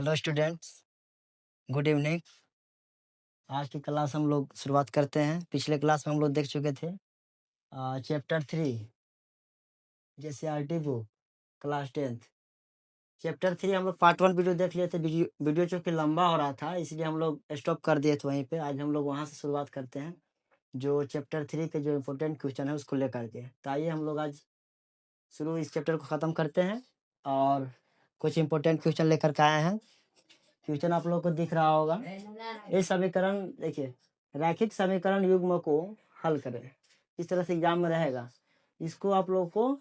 Hello students, good evening. आज की class हम लोग शुरुआत करते हैं। पिछले क्लास में हम लोग देख चुके थे चैप्टर 3 जैसे आर.टी. Book class 10th। चैप्टर 3 हम लोग पार्ट 1 वीडियो देख लिए थे। वीडियो चूँकि लंबा हो रहा था इसलिए हम लोग स्टॉप कर दिए थे वहीं पे। आज हम लोग वहाँ से शुरुआत करते हैं जो चैप्टर 3 के जो इम्पोर्टेंट क्वेश्चन है उसको लेकर के। तो आइए हम लोग आज शुरू इस चैप्टर को ख़त्म करते हैं और कुछ इम्पोर्टेंट क्वेश्चन लेकर के आए हैं। क्वेश्चन आप लोगों को दिख रहा होगा। ये समीकरण देखिए, रैखिक समीकरण युग्म को हल करें, इस तरह से एग्जाम में रहेगा। इसको आप लोगों को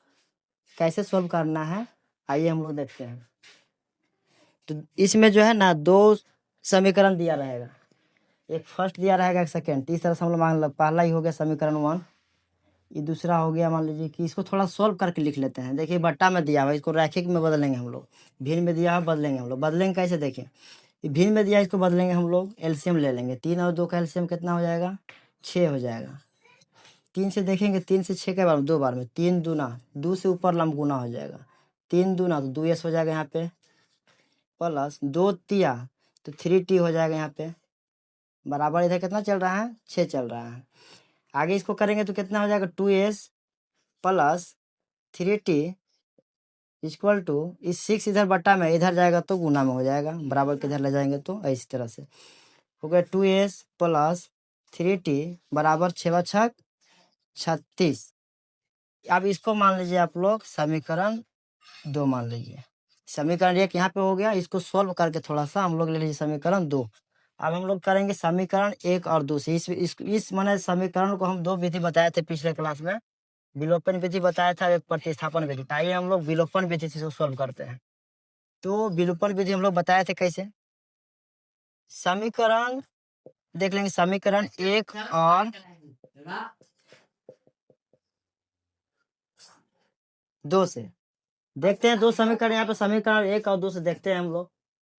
कैसे सॉल्व करना है आइए हम लोग देखते हैं। तो इसमें जो है ना दो समीकरण दिया रहेगा, एक फर्स्ट दिया रहेगा एक सेकेंड। इस तरह से हम लोग मान लो पहला ही हो गया समीकरण 1, ये दूसरा हो गया। मान लीजिए कि इसको थोड़ा सॉल्व करके लिख लेते हैं। देखिए बट्टा में दिया हुआ, इसको रैखिक में बदलेंगे हम लोग। भिन्न में दिया हुआ बदलेंगे हम लोग। बदलेंगे कैसे देखें, भिन्न में दिया इसको बदलेंगे हम लोग। एलसीएम ले लेंगे, 3 और 2 का एलसीएम कितना हो जाएगा, 6 हो जाएगा। 3 से देखेंगे, 3 से 6 के बार में 2 बार में 3 दूना 2 से ऊपर लंब गुना हो जाएगा। 3 दूना तो 2s हो जाएगा यहाँ पे, प्लस 2 तिया तो 3t हो जाएगा यहाँ पे, बराबर इधर कितना चल रहा है, 6 चल रहा है। आगे इसको करेंगे तो कितना हो जाएगा, 2s plus 3t equal to इस 6 इधर बट्टा में इधर जाएगा तो गुना में हो जाएगा, बराबर के इधर ले जाएंगे तो इसी तरह से हो गया। 2s प्लस 3t बराबर 6 छक 36। अब इसको मान लीजिए आप लोग समीकरण 2 मान लीजिए। समीकरण 1 यहाँ पे हो गया, इसको सोल्व करके थोड़ा सा हम लोग ले लीजिए समीकरण 2। अब हम लोग करेंगे समीकरण 1 और 2 से। इस माने समीकरण को हम 2 विधि बताए थे पिछले क्लास में। विलोपन विधि बताया था, एक प्रतिस्थापन विधि। आइए हम लोग विलोपन विधि से सोल्व करते हैं। तो विलोपन विधि हम लोग बताए थे कैसे। समीकरण देख लेंगे, समीकरण 1 और 2 से देखते हैं। 2 समीकरण यहाँ पे, समीकरण 1 और 2 से देखते हैं हम लोग।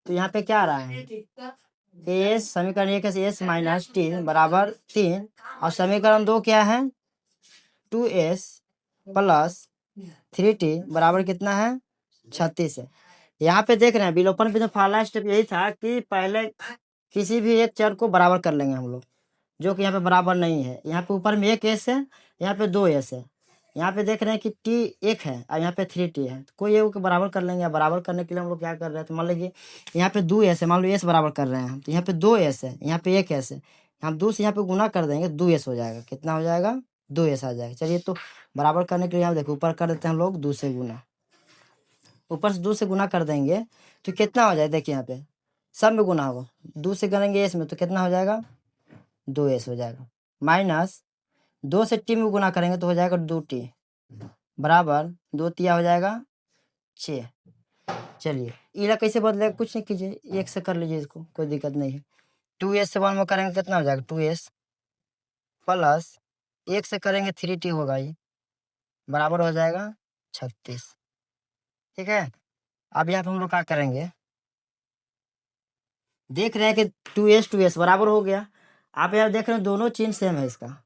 तो यहाँ पे क्या आ रहा है, एस समीकरण 1 है एस माइनस 3 बराबर 3, और समीकरण 2 क्या है, 2s प्लस 3t बराबर कितना है, 36 है। यहाँ पे देख रहे हैं विलोपन विधि पहला स्टेप यही था कि पहले किसी भी एक चर को बराबर कर लेंगे हम लोग, जो कि यहाँ पे बराबर नहीं है। यहाँ पे ऊपर में 1 s है, यहाँ पे 2 s है। यहाँ पे देख रहे हैं कि t 1 है और यहाँ पे 3t है, तो कोई एक को बराबर कर लेंगे। बराबर करने के लिए हम लोग क्या कर रहे हैं, तो मान लीजिए यहाँ पे 2 s है, मान लो s बराबर कर रहे हैं, तो यहाँ पे 2 s है, यहाँ पे 1 s है। हम 2 से यहाँ पे गुना कर देंगे, 2 s हो जाएगा। कितना हो जाएगा, 2 s आ जाएगा। चलिए तो बराबर करने के लिए यहाँ देखो ऊपर कर देते हैं हम लोग 2 से गुना। ऊपर से 2 से गुना कर देंगे तो कितना हो जाए, देखिए यहाँ पे सब में गुना होगा। 2 से करेंगे s में तो कितना हो जाएगा, 2s हो जाएगा। माइनस 2 से t में गुना करेंगे तो हो जाएगा 2t बराबर 2 तिया हो जाएगा 6। चलिए इला कैसे बदलेगा, कुछ नहीं कीजिए, 1 से कर लीजिए इसको, कोई दिक्कत नहीं है। 2s से 1 में करेंगे कितना हो जाएगा, 2s प्लस 1 से करेंगे 3t होगा, ये बराबर हो जाएगा 36। ठीक है। अब यहाँ पे हम लोग क्या करेंगे, देख रहे हैं कि 2s बराबर हो गया। आप यहाँ देख रहे हैं दोनों चिन्ह सेम है इसका,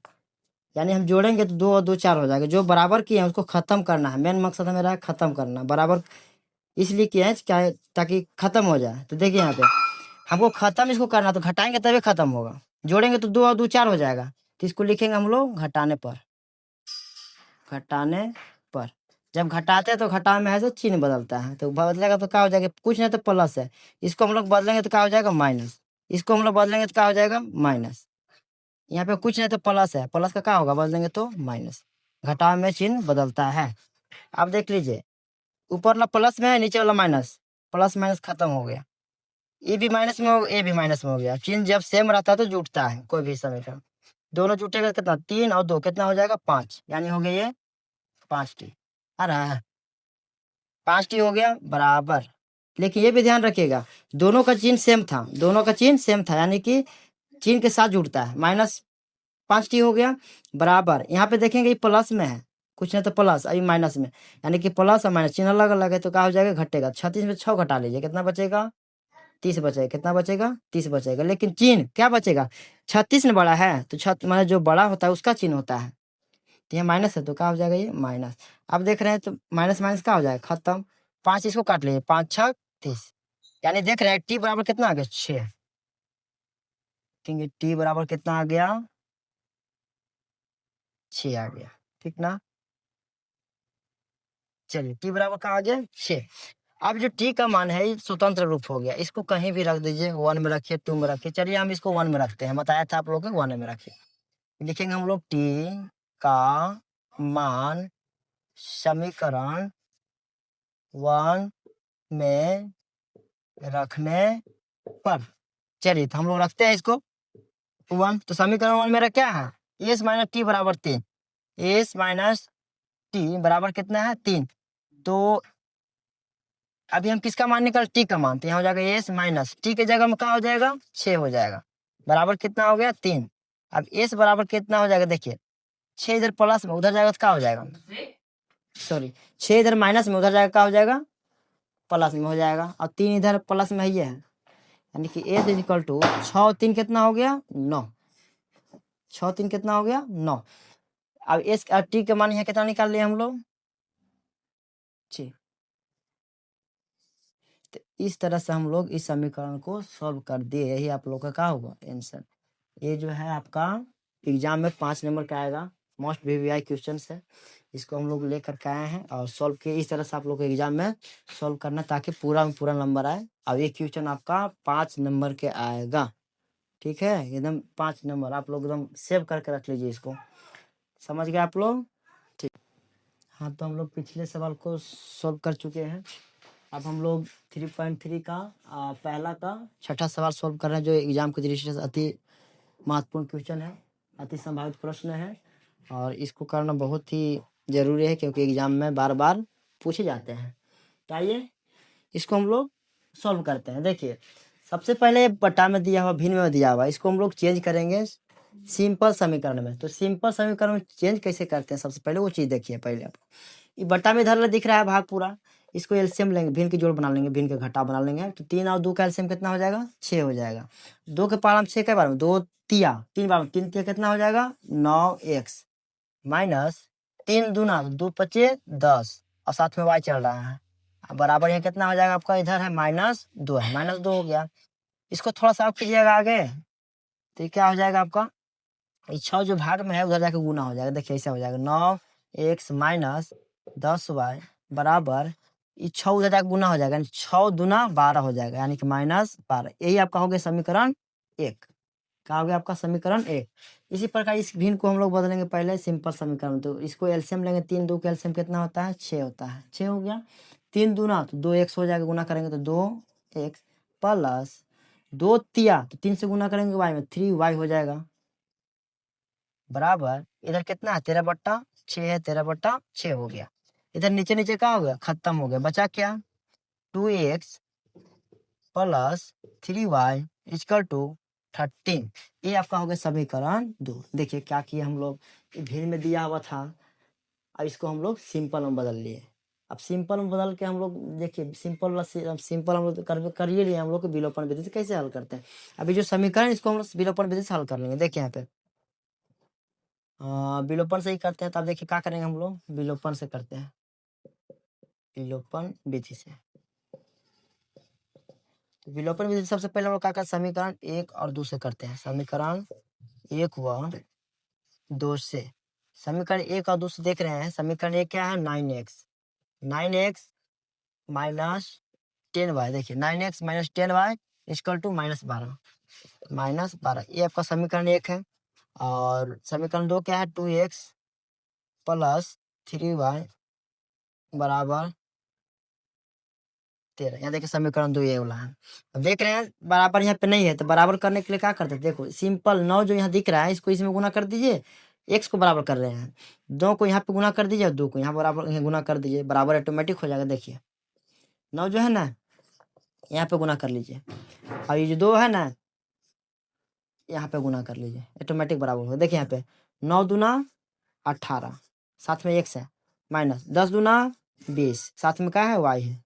यानी हम जोड़ेंगे तो 2 और 2 4 हो जाएगा। जो बराबर किए हैं उसको खत्म करना है, मेन मकसद मेरा है खत्म करना। बराबर इसलिए किया है क्या है, ताकि खत्म हो जाए। तो देखिए यहाँ पे हमको खत्म इसको करना, तो घटाएंगे तभी खत्म होगा। जोड़ेंगे तो 2 और 2 4 हो जाएगा, तो इसको लिखेंगे हम लोग घटाने पर। घटाने पर जब घटाते हैं तो घटाव में ऐसे चिन्ह बदलता है, तो बदलेगा तो क्या हो जाएगा, कुछ नहीं तो प्लस है। इसको हम लोग बदलेंगे तो क्या हो जाएगा, माइनस। इसको हम लोग बदलेंगे तो क्या हो जाएगा, माइनस। यहाँ पे कुछ नहीं तो प्लस है, प्लस का क्या होगा, बदलेंगे तो माइनस। घटाव में चिन्ह बदलता है। अब देख लीजिए ऊपर वाला प्लस में है, नीचे वाला माइनस। प्लस माइनस खत्म हो गया, ए भी माइनस में हो, ए भी माइनस में हो गया। चिन्ह जब सेम रहता है तो जुटता है कोई भी समीकरण। दोनों जुटेगा कितना, 3 और 2 कितना हो जाएगा, 5, यानी हो गया ये 5t। आ रहा है 5t हो गया बराबर। लेकिन ये भी ध्यान रखिएगा दोनों का चिन्ह सेम था, दोनों का चिन्ह सेम था, यानी कि चिन्ह के साथ जुड़ता है। माइनस 5t हो गया बराबर। यहाँ पे देखेंगे ये प्लस में है, कुछ नहीं तो प्लस, अभी माइनस में, यानी कि प्लस और माइनस चिन्ह अलग अलग है, तो क्या हो जाएगा, घटेगा। 36 में 6 घटा लीजिए, कितना बचेगा, 30 बचेगा। कितना बचेगा, 30 बचेगा। लेकिन चिन्ह क्या बचेगा, 36 में बड़ा है तो माने जो बड़ा होता है उसका चिन्ह होता है। तो यहाँ माइनस है तो क्या हो जाएगा, ये माइनस। अब देख रहे हैं तो माइनस माइनस क्या हो जाएगा, खत्म। 5 इसको काट लीजिए, 5 6 30, यानी देख रहे हैं टी बराबर कितना आ गया 6, ठीक है, टी बराबर कितना आ गया 6 आ गया, ठीक ना। चलिए टी बराबर कहाँ आ गया 6। अब जो टी का मान है ये स्वतंत्र रूप हो गया, इसको कहीं भी रख दीजिए, 1 में रखिए, 2 में रखिए। चलिए हम इसको 1 में रखते हैं, बताया था आप लोगों को 1 में रखिए। लिखेंगे हम लोग टी का मान समीकरण 1 में रखने पर, चलिए तो हम लोग रखते हैं इसको 1। तो समीकरण 1 मेरा क्या है, एस माइनस टी बराबर 3, एस माइनस टी बराबर कितना है 3। तो अभी हम किसका मान निकाल, टी का मान, तो यहाँ हो जाएगा एस माइनस टी के जगह में क्या हो जाएगा 6 हो जाएगा, बराबर कितना हो गया 3। अब एस बराबर कितना हो जाएगा, देखिए 6 इधर प्लस में उधर जाएगा तो क्या हो जाएगा, सॉरी 6 इधर माइनस में उधर जाएगा क्या हो जाएगा प्लस में हो जाएगा, और 3 इधर प्लस में ही है, यानी कि एस इज इक्वल टू 6 3 कितना हो गया 9, 6 3 कितना हो गया 9। अब एस और टी के मान यहाँ कितना निकाल लिए हम लोग 6। तो इस तरह से हम लोग इस समीकरण को सॉल्व कर दिए, यही आप लोग का क्या होगा आंसर। ये जो है आपका एग्जाम में 5 नंबर का आएगा, मोस्ट वीवीआई क्वेश्चन है, इसको हम लोग लेकर के आए हैं और सॉल्व किए। इस तरह से आप लोग को एग्जाम में सॉल्व करना ताकि पूरा में पूरा नंबर आए। अब ये क्वेश्चन आपका 5 नंबर के आएगा, ठीक है, एकदम 5 नंबर, आप लोग एकदम सेव करके रख लीजिए इसको, समझ गए आप लोग, ठीक। हाँ तो हम लोग पिछले सवाल को सॉल्व कर चुके हैं, अब हम लोग 3.3 का पहला का छठा सवाल सॉल्व कर रहे हैं, जो एग्जाम की दृष्टि से अति महत्वपूर्ण क्वेश्चन है, अति संभावित प्रश्न है, और इसको करना बहुत ही जरूरी है क्योंकि एग्जाम में बार बार पूछे जाते हैं। तो आइए इसको हम लोग सॉल्व करते हैं। देखिए सबसे पहले बटा में दिया हुआ, भिन्न में दिया हुआ, इसको हम लोग चेंज करेंगे सिंपल समीकरण में। तो सिंपल समीकरण में चेंज कैसे करते हैं, सबसे पहले वो चीज़ देखिए। पहले आप ये बटा में इधर दिख रहा है भाग पूरा, इसको एलसीएम लेंगे, भिन्न की जोड़ बना लेंगे, भिन्न का घटा बना लेंगे, तो 3 और 2 का एलसीएम कितना हो जाएगा 6 हो जाएगा। 2 के पावर में 6 के बार में 2 तिया, 3 बार में 3 तिया कितना हो जाएगा 9x माइनस 3 दूना 2 पचे 10, और साथ में y चल रहा है, बराबर यहाँ कितना हो जाएगा आपका, इधर है -2 है, -2 हो गया। इसको थोड़ा सा आप कीजिएगा आगे, तो ये क्या हो जाएगा आपका, ये 6 जो भाग में है उधर जाके गुना हो जाएगा। देखिए ऐसा हो जाएगा 9x माइनस 10y बराबर, ये 6 उधर जाके गुना हो जाएगा, 6 दूना 12 हो जाएगा, यानी कि -12। यही आपका हो गया समीकरण 1, क्या हो गया आपका समीकरण 1। इसी प्रकार इस भिन्न को हम लोग बदलेंगे पहले सिंपल समीकरण, तो इसको एलसीएम लेंगे, 3 2 का एलसीएम कितना होता है 6 होता है, 6 हो गया। 3 दूना तो 2x हो जाएगा, गुना करेंगे तो 2x प्लस 2 तिया, तो 3 से गुना करेंगे y में 3y हो जाएगा, बराबर इधर कितना है 13/6 है, 13/6 हो गया। इधर नीचे नीचे क्या हो गया खत्म हो गया, बचा क्या 2x plus 3y equal to 13। ये आपका हो गया समीकरण 2। देखिए क्या किए हम लोग, भिन्न में दिया हुआ था, अब इसको हम लोग सिंपल में बदल लिए। अब सिंपल में बदल के हम लोग देखिए सिंपल सिंपल हम लोग करिए लिए, हम लोग को विलोपन विधि से कैसे हल करते हैं। अभी जो समीकरण इसको हम लोग विलोपन विधि से हल कर लेंगे। देखिए यहाँ पे विलोपन से ही करते हैं, तो आप देखिए क्या करेंगे हम लोग, विलोपन से करते हैं, विलोपन विधि से। तो विलोपन विधि से सबसे पहले हम लोग क्या करते हैं, समीकरण 1 और 2 से करते हैं, समीकरण 1 व 2 से। समीकरण 1 और 2 से देख रहे हैं, समीकरण 1 क्या है 9x माइनस 10y, देखिए 9x minus 10y equal to -12, ये आपका समीकरण 1 है। और समीकरण 2 क्या है 2x प्लस 3y बराबर 13। यहाँ देखिए समीकरण 2 ये वाला है। अब देख रहे हैं बराबर यहाँ पे नहीं है, तो बराबर करने के लिए क्या करते हैं, देखो सिंपल 9 जो यहाँ दिख रहा है इसको इसमें गुना कर दीजिए, x को बराबर कर रहे हैं, 2 को यहाँ पे गुना कर दीजिए, 2 को यहाँ बराबर यहाँ गुना कर दीजिए, बराबर ऑटोमेटिक हो जाएगा। देखिए 9 जो है ना यहाँ पे गुना कर लीजिए, और ये जो 2 है ना यहाँ पे गुना कर लीजिए, ऑटोमेटिक बराबर होगा। देखिए यहाँ पे 9 दूना 18, साथ में x है, माइनस 10 दूना 20, साथ में क्या है y है,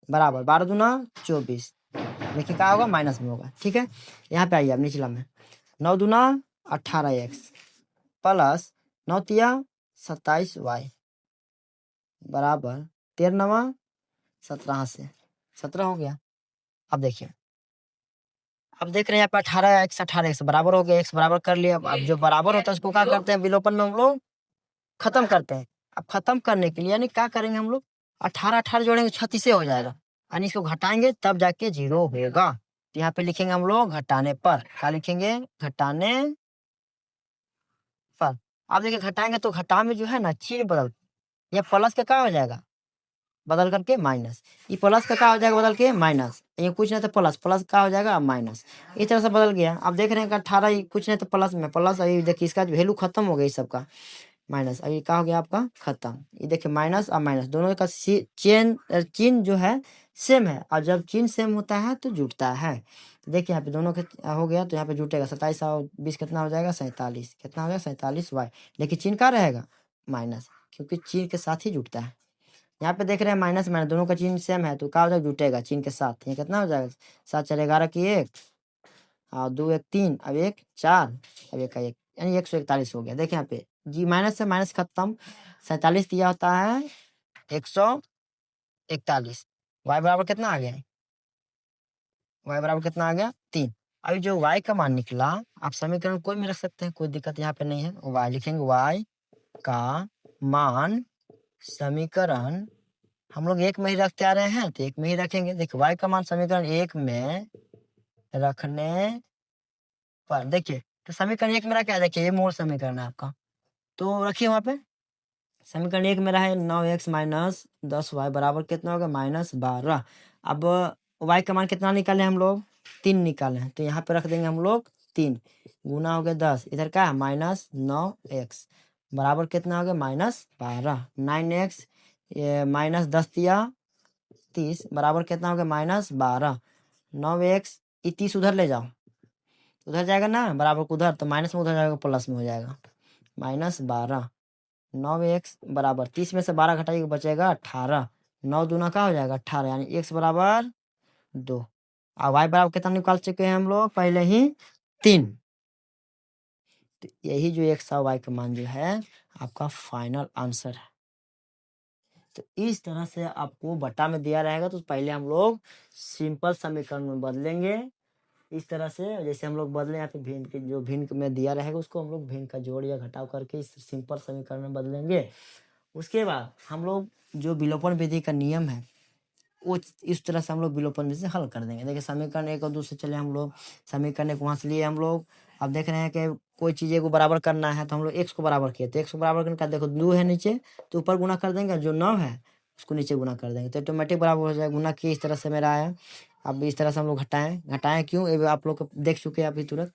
बराबर 12 दूना 24, देखिए क्या होगा माइनस में होगा। ठीक है, यहाँ पे आइए अब निचला में 9 दूना 18x प्लस 9 तिया 27y बराबर 13 9 17 से 17 हो गया। अब देखिए, अब देख रहे हैं यहाँ पे 18x 18x बराबर हो गया, x बराबर कर लिया। अब जो बराबर होता है उसको क्या करते हैं, विलोपन में हम लोग खत्म करते हैं। अब खत्म करने के लिए यानी क्या करेंगे हम लोग, 18 18 जोड़ेंगे 36 हो जाएगा, यानी इसको घटाएंगे तब जाके 0 होगा। तो यहाँ पे लिखेंगे हम लोग घटाने पर, क्या लिखेंगे, घटाने पर। अब देखिए घटाएंगे तो घटा में जो है ना चिन्ह बदल, ये प्लस का क्या हो जाएगा, बदल करके माइनस, ये प्लस का क्या हो जाएगा, बदल के माइनस, ये कुछ नहीं तो प्लस, प्लस का हो जाएगा माइनस, इस तरह से बदल गया। अब देख रहे हैं कि 18 कुछ नहीं तो प्लस में प्लस, अभी देखिए इसका वैल्यू खत्म हो गई इस सबका, माइनस, अभी क्या हो गया आपका खत्म। ये देखिए माइनस और माइनस दोनों का चिन्ह जो है सेम है, और जब चिन्ह सेम होता है तो जुटता है। तो देखिए यहाँ पे दोनों के हो गया, तो यहाँ पे जुटेगा 27 और 20 कितना हो जाएगा 47, कितना हो जाएगा 47y, लेकिन चिन्ह क्या रहेगा माइनस, क्योंकि चिन्ह के साथ ही जुटता है। यहाँ पे देख रहे हैं माइनस माइनस दोनों का चिन्ह सेम है, तो क्या हो जाएगा, जुटेगा चिन्ह के साथ। ये कितना हो जाएगा 7 4 11 की 1 और 2 1 3, अब 1 4, अब 1 का 1, यानी 141 हो गया। देखिए यहाँ पे जी माइनस से माइनस खत्म, 47 दिया होता है 141, y बराबर कितना आ गया, y बराबर कितना आ गया 3। अभी जो y का मान निकला, आप समीकरण कोई में रख सकते हैं, कोई दिक्कत यहाँ पे नहीं है। y लिखेंगे, y का मान समीकरण हम लोग एक में ही रखते आ रहे हैं, तो एक में ही रखेंगे। देखिए y का मान समीकरण एक में रखने पर, देखिए तो समीकरण एक में रखा है, देखिए ये मूल समीकरण है आपका, तो रखिए वहां पे। समीकरण एक में रहा है 9x माइनस 10y बराबर कितना होगा -12। अब y का मान कितना निकाले हम लोग, 3 निकाले हैं, तो यहाँ पे रख देंगे हम लोग 3 गुना हो गया 10, इधर क्या है -9x बराबर कितना हो गया -12। 9x माइनस 10 दिया 30 बराबर कितना हो गया -12। 9x ये 30 उधर ले जाओ, उधर जाएगा ना बराबर को उधर, तो माइनस में उधर जाएगा प्लस में हो जाएगा -12। 9x बराबर 30 में से 12 घटाइए बचेगा 18, 9 दूना का हो जाएगा 18, यानी x बराबर 2। और y बराबर कितना निकाल चुके हैं हम लोग पहले ही 3। तो यही जो x और y का मान जो है आपका फाइनल आंसर है। तो इस तरह से आपको बटा में दिया रहेगा, तो पहले हम लोग सिंपल समीकरण में बदलेंगे इस तरह से, जैसे हम लोग बदले यहाँ पे भिन्न के जो भिन्न में दिया रहेगा उसको हम लोग भिन्न का जोड़ या घटाव करके इस सिंपल समीकरण में बदलेंगे। उसके बाद हम लोग जो विलोपन विधि का नियम है वो इस तरह से हम लोग विलोपन विधि से हल कर देंगे। देखिए समीकरण 1 और 2 से चले हम लोग, समीकरण 1 वहाँ से लिए हम लोग। अब देख रहे हैं कि कोई चीज़ को बराबर करना है, तो हम लोग x को बराबर किए, तो x को बराबर करने का देखो 2 है नीचे, तो ऊपर गुना कर देंगे, जो 9 है उसको नीचे गुना कर देंगे, तो ऑटोमेटिक बराबर हो जाएगा। गुना किए इस तरह से मेरा आया। अब इस तरह से हम लोग घटाएं क्यों, ये आप लोग देख चुके हैं अभी तुरंत।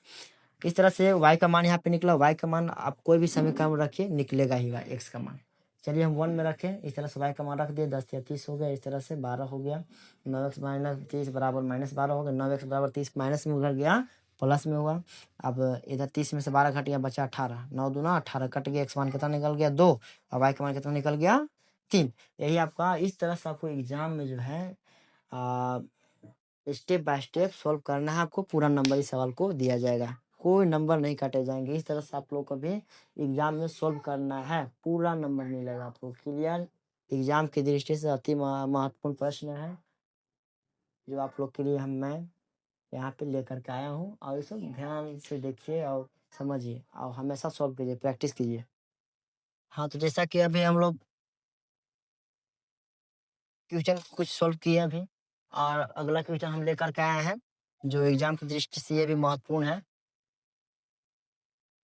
इस तरह से y का मान यहाँ पे निकला, y का मान आप कोई भी समीकरण में रखिए निकलेगा ही x का मान। चलिए हम 1 में रखें, इस तरह से y का मान रख दिए, 10 या 30 हो गया, इस तरह से 12 हो गया। 9x माइनस 30 बराबर -12 हो गया, 9x बराबर 30 माइनस में उधर गया प्लस में हुआ। अब इधर 30 में से 12 घट गया, बचा 18, 9 दूना 18 कट गया, x मान कितना निकल गया 2, और y का मान कितना निकल गया 3। यही आपका इस तरह से आपको एग्जाम में जो है स्टेप बाय स्टेप सॉल्व करना है, आपको पूरा नंबर इस सवाल को दिया जाएगा, कोई नंबर नहीं काटे जाएंगे। इस तरह से आप लोग को भी एग्जाम में सॉल्व करना है, पूरा नंबर मिलेगा आपको। क्लियर, एग्जाम की दृष्टि से अति महत्वपूर्ण प्रश्न है जो आप लोग के लिए मैं यहाँ पे लेकर के आया हूँ, और इसे ध्यान से देखिए और समझिए और हमेशा सॉल्व कीजिए, प्रैक्टिस कीजिए। हाँ, तो जैसा कि अभी हम लोग क्वेश्चन कुछ सॉल्व किए अभी, और अगला क्वेश्चन हम लेकर के आए हैं जो एग्जाम की दृष्टि से ये भी महत्वपूर्ण है।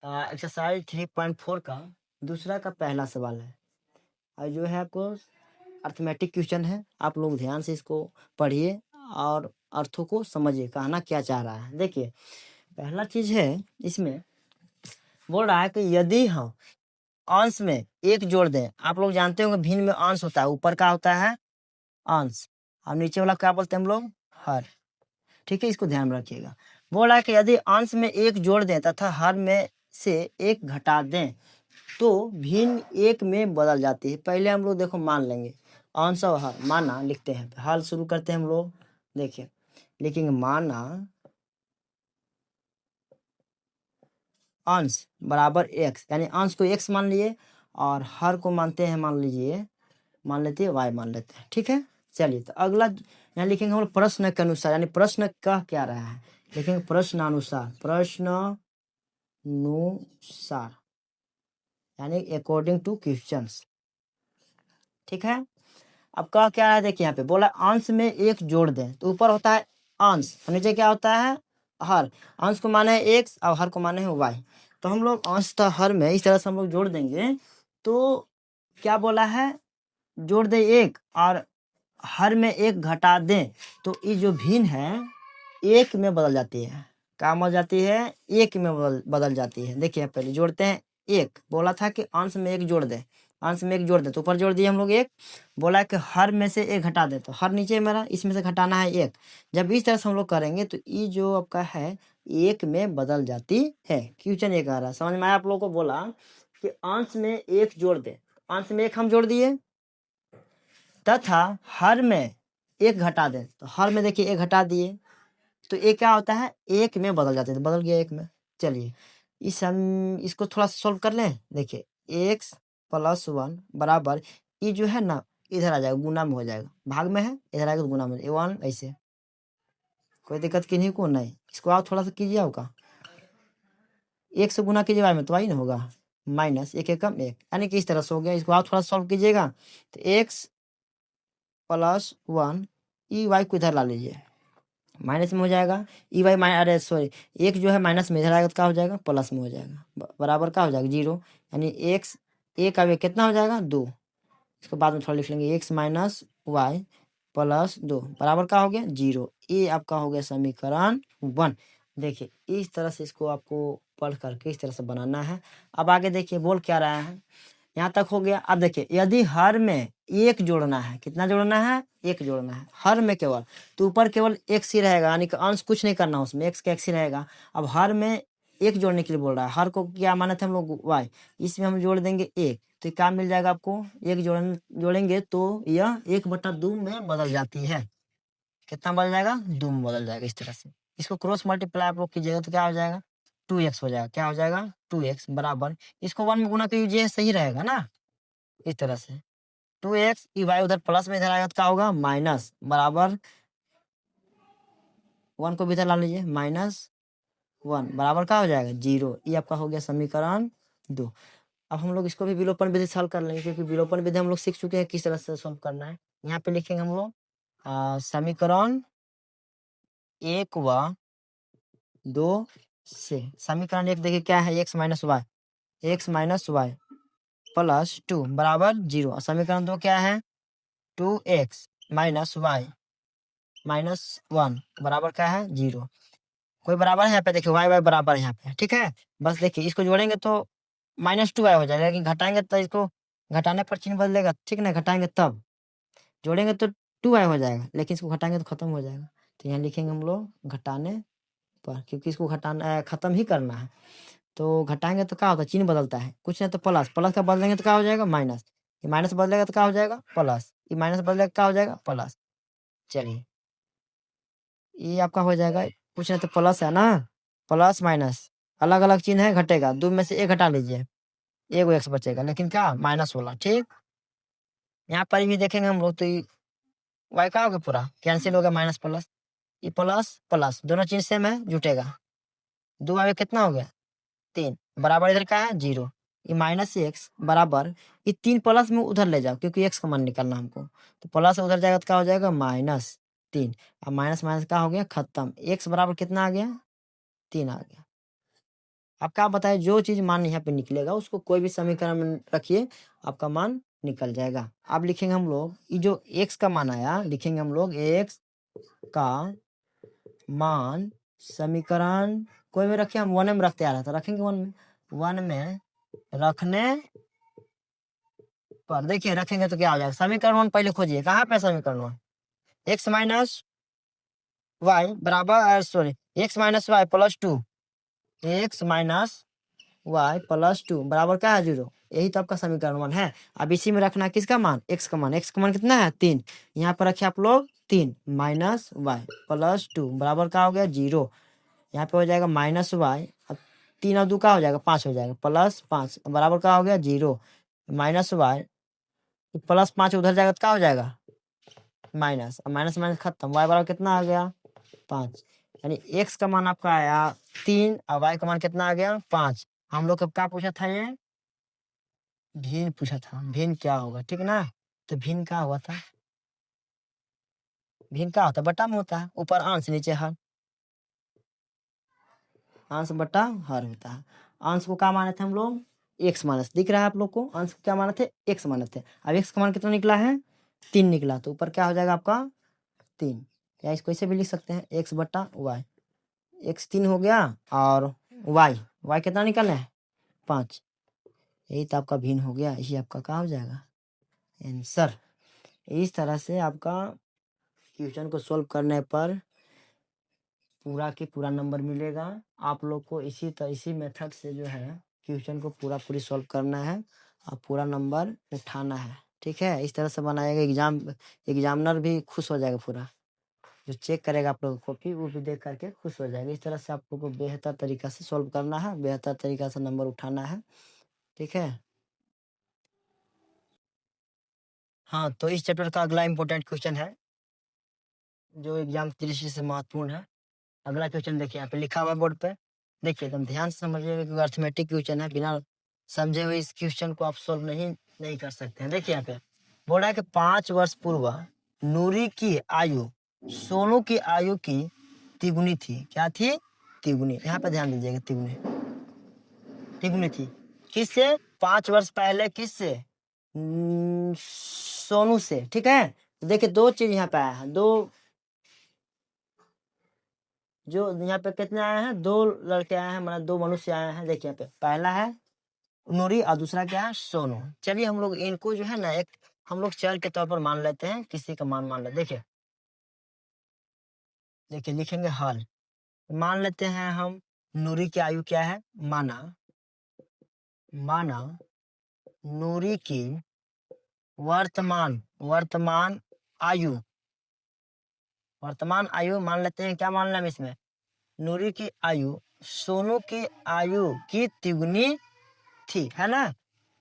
एक्सरसाइज 3.4 का दूसरा का पहला सवाल है, और जो है आपको अर्थमेटिक क्वेश्चन है। आप लोग ध्यान से इसको पढ़िए और अर्थों को समझिए, कहना क्या चाह रहा है। देखिए पहला चीज है, इसमें बोल रहा है कि यदि हम अंश में एक जोड़ दें, आप लोग जानते होंगे भिन्न में अंश होता है, ऊपर का होता है अंश और नीचे वाला क्या बोलते हैं हम लोग हर, ठीक है, इसको ध्यान में रखिएगा। बोल रहा है कि यदि अंश में एक जोड़ दें तथा हर में से एक घटा दें तो भिन्न एक में बदल जाती है। पहले हम लोग देखो मान लेंगे अंश और हर, माना लिखते हैं, हल शुरू करते हैं हम लोग। देखिए लिखेंगे माना अंश बराबर x, यानी अंश को x मान लिए और हर को मानते हैं मान लीजिए, मान लेते हैं y मान लेते हैं, ठीक है। चलिए तो अगला यहाँ लिखेंगे हम लोग प्रश्न के अनुसार, यानी प्रश्न कह क्या रहा है, लिखेंगे प्रश्नानुसार, प्रश्नानुसार यानी अकॉर्डिंग टू क्वेश्चंस। ठीक है, अब कह क्या है, देखिए यहाँ पे बोला अंश में एक जोड़ दें, तो ऊपर होता है अंश और नीचे क्या होता है हर। अंश को माने है एक्स और हर को माने है वाई। तो हम लोग अंश तथा हर में इस तरह से हम लोग जोड़ देंगे, तो क्या बोला है, जोड़ दे एक और हर में एक घटा दें, तो ये जो भिन्न है एक में बदल जाती है। क्या बदल जाती है, एक में बदल जाती है। देखिए पहले जोड़ते हैं, एक बोला था कि अंश में एक जोड़ दे, अंश में एक जोड़ दे, तो ऊपर जोड़ दिए हम लोग एक, बोला कि हर में से एक घटा दे, तो हर नीचे मेरा, इसमें से घटाना है एक। जब इस तरह से हम लोग करेंगे तो ये जो आपका है एक में बदल जाती है। क्वेश्चन ये कह रहा है, समझ में आया आप लोगों को। बोला कि अंश में एक जोड़ दे, अंश में एक हम जोड़ दिए, तथा हर में एक घटा दे, तो हर में देखिए एक घटा दिए, तो ये क्या होता है एक में बदल जाते हैं, तो बदल गया एक में। चलिए हम इसको थोड़ा सॉल्व कर लें। देखिए एक्स प्लस वन बराबर, ये जो है ना इधर आ जाएगा, गुना में हो जाएगा, भाग में है इधर आएगा तो गुना में, वन ऐसे, कोई दिक्कत किन्हीं को नहीं। इसको आप थोड़ा सा कीजिए, आपका एक से गुना कीजिए वाई में, तो वाई ना होगा माइनस एक एक कम एक, यानी कि इस तरह से हो गया। इसको आप थोड़ा सॉल्व कीजिएगा, तो एक्स प्लस वन, ई वाई को इधर ला लीजिए, माइनस में हो जाएगा। ई वाई अरे सॉरी, एक जो है माइनस में इधर आएगा तो क्या हो जाएगा, प्लस में हो जाएगा, बराबर क्या हो जाएगा जीरो, यानी एक्स एक का कितना हो जाएगा दो। इसको बाद में थोड़ा लिख लेंगे, एक्स माइनस वाई प्लस दो बराबर क्या हो गया जीरो। ये आपका हो गया समीकरण 1। देखिए इस तरह से इसको आपको पढ़ करके इस तरह से बनाना है। अब आगे देखिए बोल क्या रहा है, यहाँ तक हो गया। अब देखिए यदि हर में एक जोड़ना है, कितना जोड़ना है, एक जोड़ना है हर में केवल, तो ऊपर केवल एक्स ही रहेगा, यानी कि अंश कुछ नहीं करना उसमें, एक्स का एक्स ही रहेगा। अब हर में एक जोड़ने के लिए बोल रहा है, हर को क्या माने थे हम लोग वाई, इसमें हम जोड़ देंगे एक, तो क्या मिल जाएगा आपको, एक जोड़ेंगे तो यह 1/2 में बदल जाती है। कितना बदल जाएगा, 2 में बदल जाएगा। इस तरह से इसको क्रॉस मल्टीप्लाई आप लोग कीजिएगा तो क्या हो जाएगा 2x हो जाएगा। क्या हो जाएगा 2x बराबर, इसको 1 में गुना कीजिए, सही रहेगा ना। इस तरह से 2x, ई वाई उधर प्लस में इधर आएगा तो क्या होगा माइनस, बराबर 1 को भी इधर ला लीजिए, -1 बराबर क्या हो जाएगा जीरो। ये आपका हो गया समीकरण 2। अब हम लोग इसको भी विलोपन विधि सॉल्व कर लेंगे, क्योंकि विलोपन विधि हम लोग सीख चुके हैं किस तरह से सॉल्व करना है। यहाँ पे लिखेंगे हम लोग समीकरण 1 व 2 से, समीकरण 1 देखिए क्या है, एक्स माइनस वाई प्लस 2 बराबर 0। समीकरण 2 क्या है, 2x माइनस वाई माइनस 1 बराबर क्या है 0। कोई बराबर है यहाँ पे, देखिए वाई बराबर है यहाँ पे, ठीक है। बस देखिए इसको जोड़ेंगे तो -2y हो जाएगा, लेकिन घटाएंगे तो इसको घटाने पर चिन्ह बदलेगा, ठीक ना, घटाएंगे तब, जोड़ेंगे तो 2y हो जाएगा, लेकिन इसको घटाएंगे तो खत्म हो जाएगा। तो यहाँ लिखेंगे हम लोग घटाने पर, क्योंकि इसको घटाना खत्म ही करना है, तो घटाएंगे तो क्या होता है, चिन्ह बदलता है, कुछ नहीं तो प्लस, प्लस का बदलेंगे तो क्या हो जाएगा माइनस, ये माइनस बदलेगा तो क्या हो जाएगा प्लस, ये माइनस बदलेगा क्या हो जाएगा प्लस। चलिए ये आपका हो जाएगा, कुछ नहीं तो प्लस है ना, प्लस माइनस अलग अलग चिन्ह है, घटेगा, 2 में से एक घटा लीजिए, एक एक्स बचेगा, लेकिन क्या माइनस वाला, ठीक। यहाँ पर भी देखेंगे हम लोग तो वाई का हो गया पूरा कैंसिल हो गया, माइनस प्लस, ये प्लस प्लस दोनों चिन्ह सेम है, जुटेगा, 2 आगे कितना हो गया 3 बराबर इधर का है 0, ये -x बराबर, ये 3 प्लस में उधर ले जाओ, क्योंकि x का मान निकालना हमको, तो प्लस उधर जाएगा तो क्या हो जाएगा -3। अब माइनस माइनस क्या हो गया खत्म, x बराबर कितना आ गया 3 आ गया। अब क्या बताए, जो चीज मान यहाँ पे निकलेगा उसको कोई भी समीकरण में रखिए, आपका मान निकल जाएगा। अब लिखेंगे हम लोग ये जो x का मान आया, लिखेंगे हम लोग x का मान समीकरण कोई में रखिए, हम 1 में रखते आ रहा था, रखेंगे 1 में रखने पर, देखिए रखेंगे तो क्या हो जाएगा, समीकरण 1 पहले खोजिए, कहाँ पे समीकरण 1, एक्स माइनस वाई बराबर sorry x minus y plus 2, x minus y plus 2 बराबर क्या है 0, यही तो आपका समीकरण 1 है। अब इसी में रखना है किसका मान, एक्स का मान, एक्स का मान कितना है 3, यहाँ पर रखे आप लोग 3 माइनस वाई प्लस 2 बराबर क्या हो गया 0। यहाँ पे हो जाएगा -y, अब 3 और 2 का हो जाएगा 5 हो जाएगा, +5 बराबर क्या हो गया 0, -y प्लस 5 उधर जाएगा तो क्या हो जाएगा माइनस, माइनस माइनस खत्म, y बराबर कितना आ गया 5। यानी x का मान आपका आया 3 और y का मान कितना आ गया 5। हम लोग कब क्या पूछा था, ये भिन्न पूछा था, भिन्न क्या होगा, ठीक ना। तो भिन्न क्या हुआ था, भिन्न क्या होता है, बटा में होता है, ऊपर अंश नीचे हर, अंश बटा हर होता है। अंश को क्या माने थे हम लोग, x माइनस, दिख रहा है आप लोग को, अंश को क्या माने थे x माने थे। अब x का मान कितना निकला है 3 निकला, तो ऊपर क्या हो जाएगा आपका 3, या इसको ऐसे भी लिख सकते हैं x बटा वाई, x 3 हो गया और y कितना निकलना है 5। यही तो आपका भिन्न हो गया, यही आपका क्या हो जाएगा आंसर। इस तरह से आपका क्वेश्चन को सॉल्व करने पर पूरा के पूरा नंबर मिलेगा आप लोग को। इसी मेथड से जो है क्वेश्चन को पूरी सॉल्व करना है और पूरा नंबर उठाना है, ठीक है। इस तरह से बनाएगा, एग्जामिनर भी खुश हो जाएगा, पूरा जो चेक करेगा आप लोगों को कॉपी वो भी देख करके खुश हो जाएगा। इस तरह से आप लोग को बेहतर तरीका से सॉल्व करना है, बेहतर तरीका से नंबर उठाना है, ठीक है। हाँ, तो इस चैप्टर का अगला इम्पोर्टेंट क्वेश्चन है जो एग्जाम की दृष्टि से महत्वपूर्ण है। अगला क्वेश्चन देखिए, यहाँ पे लिखा हुआ बोर्ड पे, देखिए एकदम ध्यान से समझिएगा क्योंकि अर्थमेटिक क्वेश्चन है, बिना समझे हुए इस क्वेश्चन को आप सोल्व नहीं कर सकते हैं। देखिए यहाँ पे बोल रहा है कि 5 वर्ष पूर्व नूरी की आयु सोनू की आयु की तिगुनी थी। क्या थी, तिगुनी, यहाँ पे ध्यान दीजिएगा, तिगुनी थी किससे, 5 वर्ष पहले किससे, सोनू से, ठीक है। तो देखिए दो चीज यहाँ पे आया है, दो जो यहाँ पे कितने आए हैं, 2 लड़के आए हैं, मतलब 2 मनुष्य आए हैं। देखिए यहाँ पे पहला है नूरी और दूसरा क्या है सोनू। चलिए हम लोग इनको जो है ना एक हम लोग चर के तौर पर मान लेते हैं, किसी का मान मान लेते, देखिए लिखेंगे हल, मान लेते हैं हम नूरी की आयु क्या है, माना नूरी की वर्तमान आयु मान लेते हैं, क्या मान लें हम इसमें, नूरी की आयु सोनू की आयु की तिगुनी थी, है ना।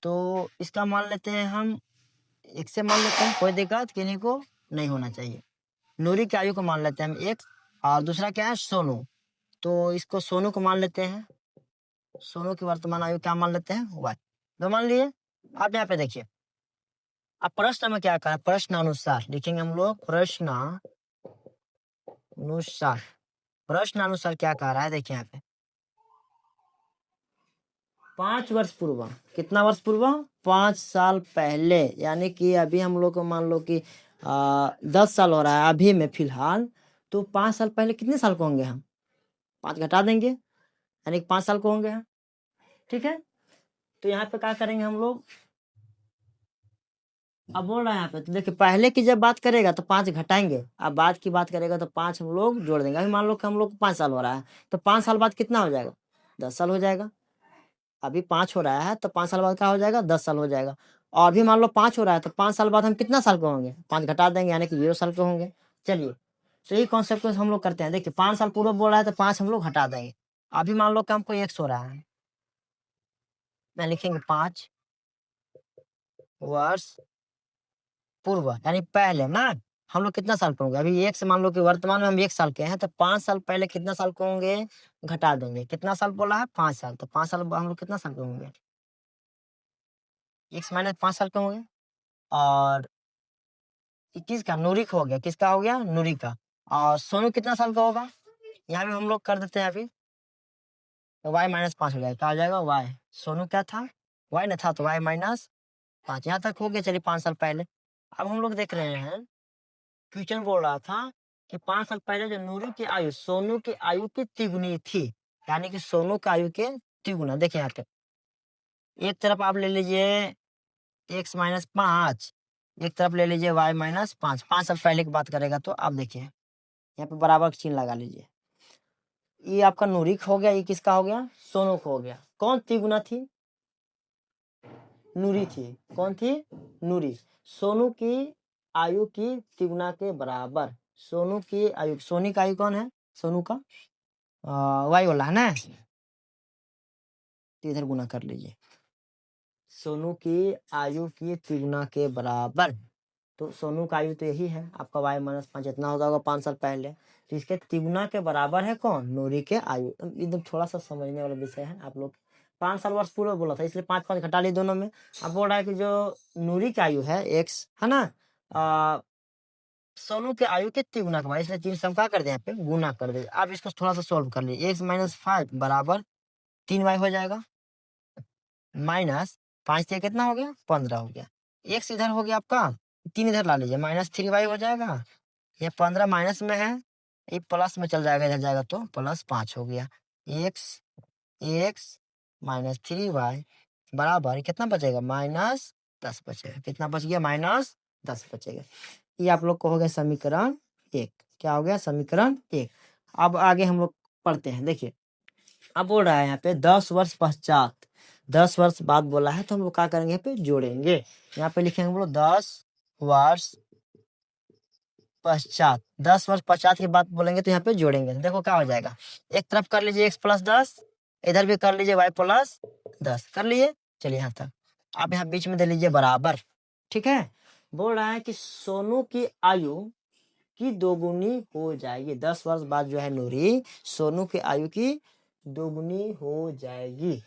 तो इसका मान लेते हैं हम, एक से मान लेते हैं, कोई दिक्कत किन्हीं को नहीं होना चाहिए। नूरी की आयु को मान लेते हैं हम एक, और दूसरा क्या है सोनू, तो इसको सोनू को मान लेते हैं, सोनू की वर्तमान आयु क्या मान लेते हैं वाई, दो मान लिए। आप यहाँ पे देखिए, अब प्रश्न में क्या कहा, प्रश्न अनुसार लिखेंगे हम लोग, प्रश्न अनुसार क्या कह रहा है, देखिए यहाँ पे 5 वर्ष पूर्व, कितना वर्ष पूर्व, 5 साल पहले, यानी कि अभी हम लोग को मान लो कि 10 साल हो रहा है अभी में फिलहाल, तो 5 साल पहले कितने साल को होंगे हम, 5 घटा देंगे, यानी कि 5 साल को होंगे हम, ठीक है। तो यहाँ पे क्या करेंगे हम लोग, अब बोल रहा है यहाँ पे, तो देखिए पहले की जब बात करेगा तो 5 घटाएंगे, अब बाद की बात करेगा तो 5 हम लोग जोड़ देंगे। अभी मान लो कि हम लोग को 5 साल हो रहा है, तो 5 साल बाद कितना हो जाएगा, 10 साल हो जाएगा। अभी 5 हो रहा है तो 5 साल बाद क्या हो जाएगा, 10 साल हो जाएगा। और अभी मान लो 5 हो रहा है तो 5 साल बाद हम कितना साल के होंगे, 5 घटा देंगे, यानी कि 0 साल के होंगे। चलिए, तो यही कॉन्सेप्ट को हम लोग करते हैं। देखिए 5 साल पूर्व बोल रहा है तो 5 हम लोग हटा देंगे। अभी मान लो कि हमको 100 हो रहा है, मैं लिखेंगे 5 वर्ष पूर्व, यानी पहले ना हम लोग कितना साल के होंगे, अभी 1 से मान लो कि वर्तमान में हम 1 साल के हैं, तो 5 साल पहले कितना साल के होंगे, घटा देंगे। कितना साल बोला है, 5 साल, तो 5 साल हम लोग कितना साल के होंगे, 1 माइनस 5 साल के होंगे। और किसका, नूरी का हो गया, किसका हो गया, नूरी का। और सोनू कितना साल का होगा, यहाँ भी हम लोग कर देते हैं अभी, तो y माइनस 5 हो जाएगा, क्या हो जाएगा y, सोनू क्या था, y न था, तो y माइनस 5, यहाँ तक हो गया। चलिए 5 साल पहले, अब हम लोग देख रहे हैं क्वेश्चन बोल रहा था कि 5 साल पहले जो नूरी की आयु सोनू की आयु की तिगुनी थी, यानी कि सोनू की आयु के तिगुना। देखिए यहाँ पे एक तरफ आप ले लीजिए x माइनस 5, एक तरफ ले लीजिए y माइनस 5, 5 साल पहले की बात करेगा तो आप देखिए यहाँ पे बराबर चिन्ह लगा लीजिए। ये आपका नूरी का हो गया, ये किसका हो गया, सोनू का हो गया। कौन तिगुना थी, नूरी थी, कौन थी, नूरी। सोनू की आयु की तिगुना के बराबर, सोनू की आयु, सोनी का आयु कौन है, सोनू का वाई वाला है ना, तो इधर गुना कर लीजिए, सोनू की आयु की तिगुना के बराबर, तो सोनू का आयु तो यही है आपका y-5 जितना होता होगा 5 साल पहले। तो इसके तिगुना के बराबर है कौन? नूरी के आयु। एकदम थोड़ा सा समझने वाला विषय है आप लोग। 5 साल वर्ष पूर्व बोला था इसलिए 5-5 घटा लिए दोनों में। अब बोल रहा है कि जो नूरी की आयु है x है ना, सोनू के आयु के तिगुना का, इसलिए तीन सम क्या कर दे यहाँ पे गुना कर दे। अब इसको थोड़ा सा सॉल्व कर लीजिए। x-5 बराबर 3y हो जाएगा, माइनस 5 से कितना हो गया 15 हो गया। x इधर हो गया आपका, 3 इधर ला लीजिए, -3y हो जाएगा। ये 15 माइनस में है, ये प्लस में चल जाएगा, इधर जाएगा तो +5 हो गया। x -3y बराबर कितना बचेगा -10 बचेगा। कितना बच गया -10 बचेगा। ये आप लोग को हो गया समीकरण 1। क्या हो गया समीकरण 1। अब आगे हम लोग पढ़ते हैं। देखिए अब बोल रहा है यहाँ पे 10 वर्ष पश्चात, 10 वर्ष बाद बोला है तो हम लोग क्या करेंगे यहाँ पे जोड़ेंगे। यहाँ पे लिखेंगे हम लोग 10 वर्ष पश्चात। 10 वर्ष पश्चात की बात बोलेंगे तो यहाँ पे जोड़ेंगे। देखो क्या हो जाएगा, एक तरफ कर लीजिए x+10, इधर भी कर लीजिए y+10। कर लिए, चलिए यहाँ तक। आप यहाँ बीच में दे लीजिए बराबर। ठीक है, बोल रहा है कि सोनू की आयु की दोगुनी हो जाएगी। 10 वर्ष बाद जो है नूरी सोनू की आयु की दोगुनी हो जाएगी।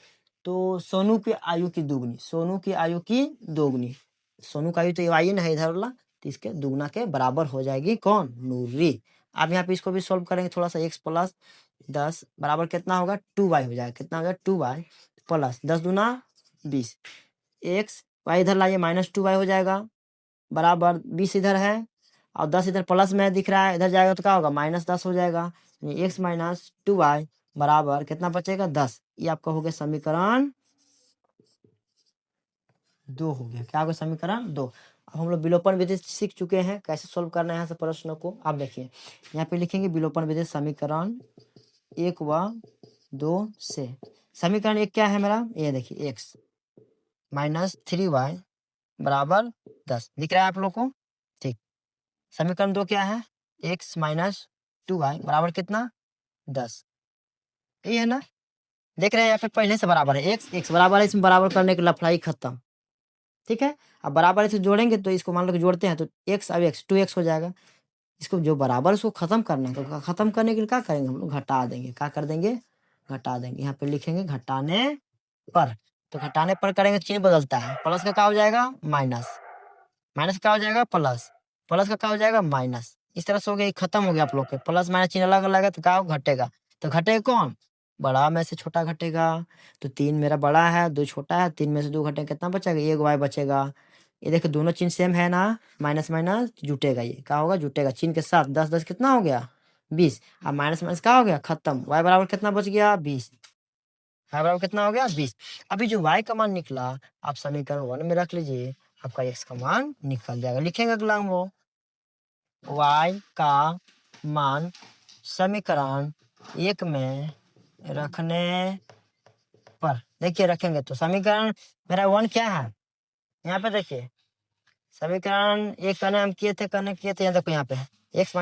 तो सोनू की आयु की दोगुनी, सोनू की आयु की दोगुनी, सोनू का आयु तो y ना है इधर वाला, तो इसके दुगना के बराबर हो जाएगी कौन? नूरी। अब यहाँ पे इसको भी सोल्व करेंगे थोड़ा सा। x+10 बराबर कितना होगा 2y हो जाएगा। कितना हो जाएगा 2y प्लस 10 दूना 20, x y इधर लाइए -2y हो जाएगा बराबर 20 इधर है और 10 इधर प्लस में दिख रहा है, इधर जाएगा तो क्या होगा -10 हो जाएगा। x - 2y बराबर कितना बचेगा 10। ये आपका हो गया समीकरण 2 हो गया। क्या हो गया समीकरण 2। अब हम लोग विलोपन विधि सीख चुके हैं कैसे सोल्व करना है यहाँ से प्रश्नों को। आप देखिए यहाँ पे लिखेंगे विलोपन विधि समीकरण 1 व 2 से। समीकरण 1 क्या है मेरा, ये देखिए x -3y बराबर 10 दिख रहा है आप लोग को। ठीक, समीकरण 2 क्या है, x - 2y बराबर कितना 10। यही है ना, देख रहे हैं यहाँ पे पहले से बराबर है, x बराबर है, इसमें बराबर करने के लफड़ाई खत्म। ठीक है, अब बराबर इसे जोड़ेंगे तो इसको मान लो कि जोड़ते हैं तो x अब x 2x हो जाएगा। इसको जो बराबर उसको खत्म करना है तो खत्म करने के लिए क्या करेंगे हम लोग घटा देंगे। क्या कर देंगे घटा देंगे। यहाँ पे लिखेंगे घटाने पर, तो घटाने पर करेंगे चिन्ह बदलता है, प्लस का क्या हो जाएगा माइनस, माइनस का क्या हो जाएगा प्लस, प्लस का क्या हो जाएगा माइनस। इस तरह से हो गया, खत्म हो गया आप लोग के प्लस माइनस चिन्ह अलग अलग है तो क्या घटेगा, तो घटेगा कौन, बड़ा में से छोटा घटेगा। तो 3 मेरा बड़ा है 2 छोटा है, 3 में से 2 घटेगा कितना बचेगा 1 y बचेगा। ये देखो दोनों चिन्ह सेम है ना, माइनस माइनस जुटेगा, ये क्या होगा जुटेगा चिन्ह के साथ। 10 10 कितना हो गया 20, अब माइनस माइनस क्या हो गया खत्म। y बराबर कितना बच गया 20, y बराबर कितना हो गया 20। अभी जो y का मान निकला आप समीकरण 1 में रख लीजिए, आपका x का मान निकल जाएगा। लिखेंगे अगला हम वो y का मान समीकरण 1 में रखने पर, देखिए रखेंगे तो समीकरण मेरा 1 क्या है, यहाँ पे देखिए समीकरण 1 का नाम किए थे यहाँ देखो यहाँ पे x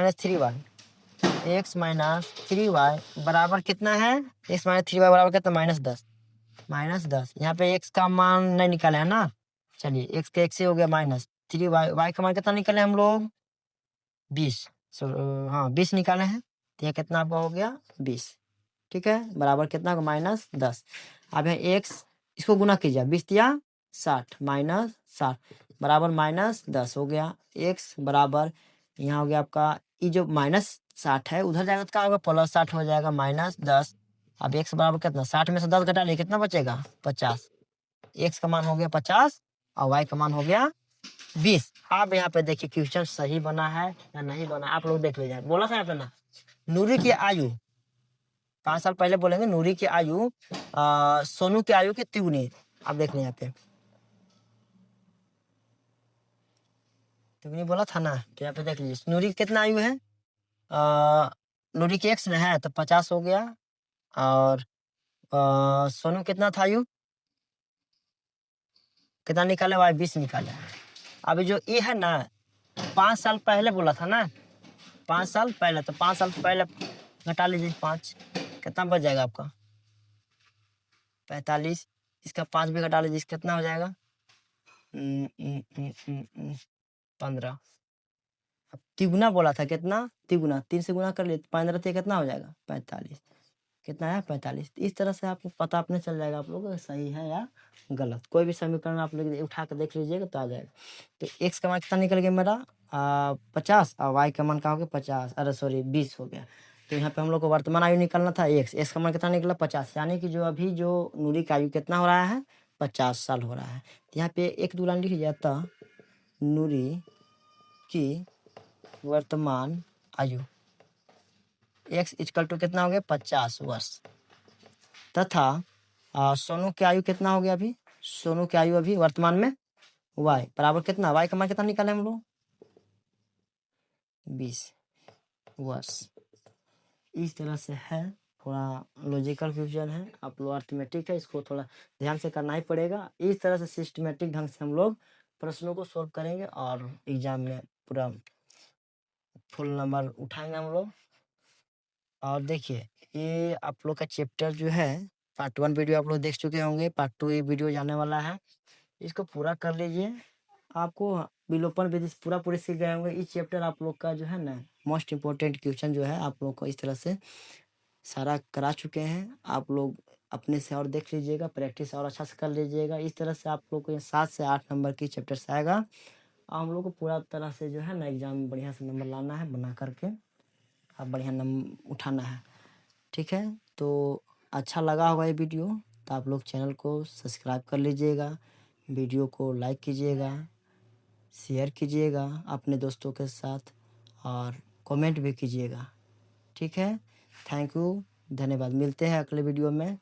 - 3y बराबर कितना है, x - 3y बराबर कितना -10 यहाँ पे x का मान नहीं निकाले है ना। चलिए x का x से हो गया -3y, y का मान कितना निकाले हम लोग 20, हाँ 20 निकाले हैं तो यह कितना आपका हो गया 20। ठीक है, बराबर कितना को -10। अब यहाँ x इसको गुना कीजिए 20 या 60 -60 बराबर -10 हो गया। x बराबर यहाँ हो गया आपका ये जो -60 है उधर जाएगा तो क्या होगा +60 हो जाएगा -10। अब x बराबर कितना 60 में से 10 घटा लिए कितना बचेगा 50। x का मान हो गया 50 और y का मान हो गया 20। अब यहाँ पे देखिए क्वेश्चन सही बना है या नहीं बना, आप लोग देख लीजिए। बोला था यहाँ पे ना नूरी की आयु 5 साल पहले बोलेंगे नूरी की आयु सोनू की आयु की तिगुनी। आप देख लें यहाँ पे तिगुनी बोला था ना, तो यहाँ पे देख लीजिए नूरी की कितना आयु है, नूरी की x है तो 50 हो गया और सोनू कितना था आयु कितना निकाले भाई 20 निकाले। अभी जो ये है ना 5 साल पहले बोला था ना, 5 साल पहले, तो 5 साल पहले घटा लीजिए 5 कितना बच जाएगा आपका 45, इसका 5 भी घटा लीजिए कितना हो जाएगा 15। अब तिगुना बोला था, कितना? तिगुना, 3 से गुना कर लिए 15 से कितना हो जाएगा? 45। कितना है? 45। इस तरह से आपको पता अपने चल जाएगा आप लोग सही है या गलत। कोई भी समीकरण आप लोग उठा कर देख लीजिएगा तो आ जाएगा। तो x का मान कितना निकल गया मेरा? 50, और y का मान क्या हो गया? 50, अरे सॉरी 20 हो गया। तो यहाँ पे हम लोग को वर्तमान आयु निकालना था x का मान कितना निकला? 50, यानी कि जो अभी जो नूरी का आयु कितना हो रहा है? 50 साल हो रहा है। तो यहाँ पे एक दो लाइन लिख जाता, नूरी की वर्तमान आयु x इक्वल टू कितना हो गया? 50 वर्ष। तथा सोनू की आयु कितना हो गया अभी? सोनू की आयु अभी वर्तमान में y बराबर कितना? y का मान कितना निकाले हम लोग? 20 वर्ष। इस तरह से है, थोड़ा लॉजिकल फ्यूजन है, आप लोग अर्थमेटिक है, इसको थोड़ा ध्यान से करना ही पड़ेगा। इस तरह से सिस्टमेटिक ढंग से हम लोग प्रश्नों को सॉल्व करेंगे और एग्जाम में पूरा फुल नंबर उठाएंगे हम लोग। और देखिए, ये आप लोग का चैप्टर जो है पार्ट 1 वीडियो आप लोग देख चुके होंगे, पार्ट 2 ये वीडियो जाने वाला है। इसको पूरा कर लीजिए, आपको विलोपन विधि पूरी सीख गए होंगे। इस चैप्टर आप लोग का जो है ना मोस्ट इम्पोर्टेंट क्वेश्चन जो है आप लोग को इस तरह से सारा करा चुके हैं। आप लोग अपने से और देख लीजिएगा, प्रैक्टिस और अच्छा से कर लीजिएगा। इस तरह से आप लोग को 7 से 8 नंबर की चैप्टर्स आएगा और हम लोग को पूरा तरह से जो है ना एग्जाम में बढ़िया से नंबर लाना है, बना करके आप बढ़िया नंबर उठाना है। ठीक है, तो अच्छा लगा होगा ये वीडियो तो आप लोग चैनल को सब्सक्राइब कर लीजिएगा, वीडियो को लाइक कीजिएगा, शेयर कीजिएगा अपने दोस्तों के साथ और कमेंट भी कीजिएगा। ठीक है, थैंक यू, धन्यवाद। मिलते हैं अगले वीडियो में।